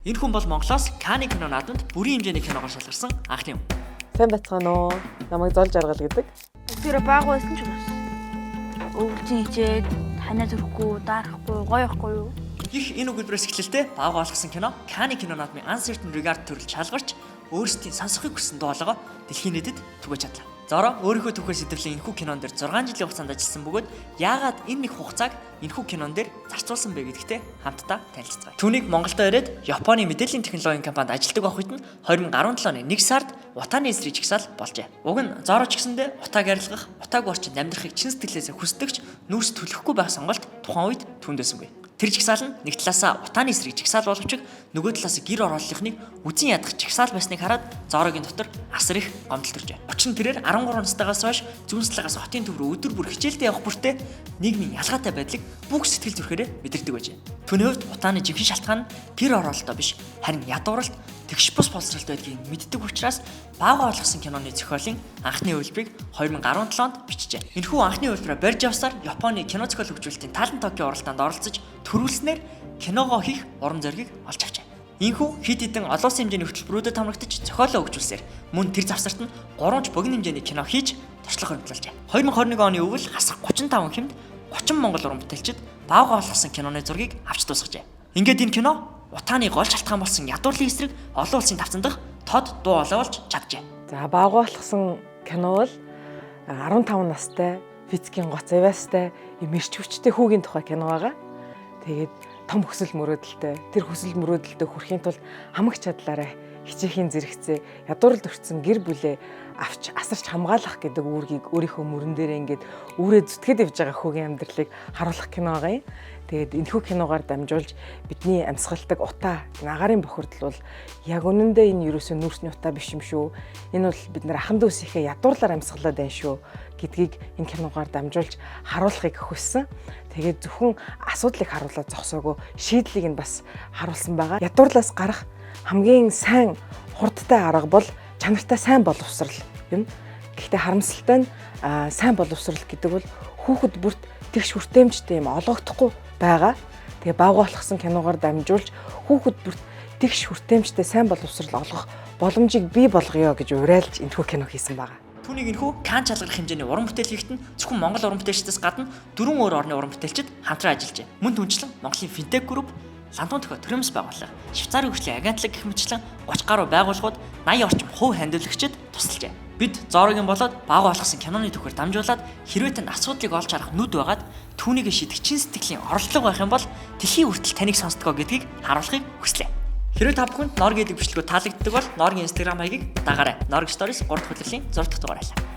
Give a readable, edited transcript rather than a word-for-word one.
Энэ хүн бол Монголоос Канны кино наадамд бүрийн хэмжээний киногоор шалгарсан анхны хүн. Сайн байцгаана уу? Намайг Зол Жаргал гэдэг. Өглөөрөө баагүй байсан ч бас. Өвөлжин хичээд танаа зүрхгүй, даарахгүй, гоё ихгүй юу? Их энэ өгүүлбэрээс эхлэлтэй баагаа олгосон кино Канны кино наадмын Uncertain Regard төрөл шалгарч өөрсдийн сонсохыг хүссэн дуулага дэлхийн нийтэд түгэж чадлаа. Зоро өөрийнхөө түүхээс сэдэвлэн энэхүү кинон дээр 6 жилийн хугацаанд ажилласан бөгөөд яагаад энэ нэг хугацааг энэхүү кинон дээр зарцуулсан бэ гэдэгтээ хамтдаа танилццгаая. Түүнийг Монголдо ирээд Японы мэдээллийн технологийн компанид ажилладаг байх үед нь 2017 оны 1 сард утааны эсрэг жигсаал болжээ. Уг нь Зоро ч гэсэндээ утааг арилгах, утааг орчинд амьдрахыг чин сэтгэлээсээ хүсдэгч нүүрс төлөхгүй байх сонголт тухайн үед түндэсэнгүй. Тэр жигсаал нь нэг талаасаа утааны эсрэг жигсаал боловч нөгөө талаас гэр орооллынхныг үзэн ядах жигсаал байсныг хараад Зорогийн дотор асар их гомдол төржээ. Учир нь тэрээр 13 настайгаас хойш зүүнслэгээс хотын төв рүү өдөр бүр хичээлдээ явах бүртээ нийгмийн ялгаатай байдлыг бүх сэтгэл зүрхээрээ мэдэрдэг байжээ. Түүний хувьд утааны жинхэнэ шалтгаан нь гэр ороолтоо биш, харин ядууралт тэгш бус боловсролт байдгийг мэддэг учраас баагаа олгосон киноны зохиолын анхны үйлбэрийг 2017 онд бичжээ. Энэхүү анхны үйлбэрээ барьж явсаар Японы кино зохиол хөгжүүлэлтийн Талент Токио оролтоонд оролцож төрүүлснээр киногоо хийх уран зоригийг олж авчээ. Энэхүү хэд хэдэн олон улсын хэмжээний хөтөлбөрүүдэд хамрагдаж зохиолоо хөгжүүлсээр мөн тэр завсарт нь 3 богино хэмжээний кино хийж туршлага хөрвүүлжээ. 2021 оны өвөл хасах 35 хэмд 30 монгол уран бүтээлчид баагаа олгосон киноны зургийг авч дуусгажээ. Ингээд энэ кино утааны гол шалтгаан болсон ядуурлын эсрэг олон улсын тавцан дахь тод дуу олоолж чаджээ. За баагаа болгосон кино бол 15 настай физикийн гоц авьяастай юм эрч хүчтэй хүүгийн тухай кино байгаа. Тэгээд том хүсэл мөрөөдөлтэй тэр хүсэл мөрөөдөлтөд хүрэхийн тулд хамаг чадлаараа хичээхийн зэрэгцээ ядууралд өртсөн гэр бүлээ авч асарч хамгаалах гэдэг үүргийг өөрийнхөө мөрөн дээрээ ингээд үүрээ зүтгээд явж байгаа хүүгийн амьдралыг харуулах кино байгаа юм. Тэгээд энэхүү киногаар дамжуулж бидний амьсгалдаг утаа агарын бохирдол бол яг үнэндээ энэ ерөөсөө нүүрсний утаа биш юм шүү. Энэ бол бид нар ахын дүүсийнхээ ядуурлаар амьсгалаад байна шүү гэдгийг энэ киногаар дамжуулж харуулахыг хүссэн. Тэгээд зөвхөн асуудлыг харуулаад зогсоогүй шийдлийг нь бас харуулсан байгаа. Ядуурлаас гарах хамгийн сайн хурдтай арга бол чанартай сайн боловсрал юм. Гэхдээ харамсалтай нь сайн боловсрал гэдэг бол хүүхэд бүрт тэгш хүртээмжтэй юм олгогдохгүй байгаа. Тэгээ баагаа болгосон киногоор дамжуулж хүүхэд бүрт тэгш хүртээмжтэй сайн боловсрал олгох боломжийг бий болгоё гэж уриалж энэхүү кино хийсэн байгаа. Түүнийг энэхүү Кан чалгарх хэмжээний уран бүтээл хийхэд нь зөвхөн Монгол уран бүтээлчдээс гадна 4 өөр орны уран бүтээлчид хамтран ажиллажээ. Мөн түнчлэн Монголын Fintech Group, Лантун төхөө төрөмс байгууллага, Швейцарын хөгжлийн агентлаг гэх мэтчлэн 30 гаруй байгууллагууд 80 орчим хувь ханиулагчид тусалжээ. Бид Зорогийн болоод баагаа болгосон киноны түүхээр дамжуулаад хэрвээ танд асуудлыг олж харах нүд байгаад түүнийг шийдэх чин сэтгэлийн орлого байх юм бол дэлхийн хүртэл таныг сонсдгоо гэдгийг харуулахыг хүслээ. Хэрвээ та бүхэнд Норгийн бичлэгүүд таалагддаг бол Норгийн Instagram хаягийг дагаарай. Norg Stories 3 дахь улирлын 6 дахь дугаар байлаа.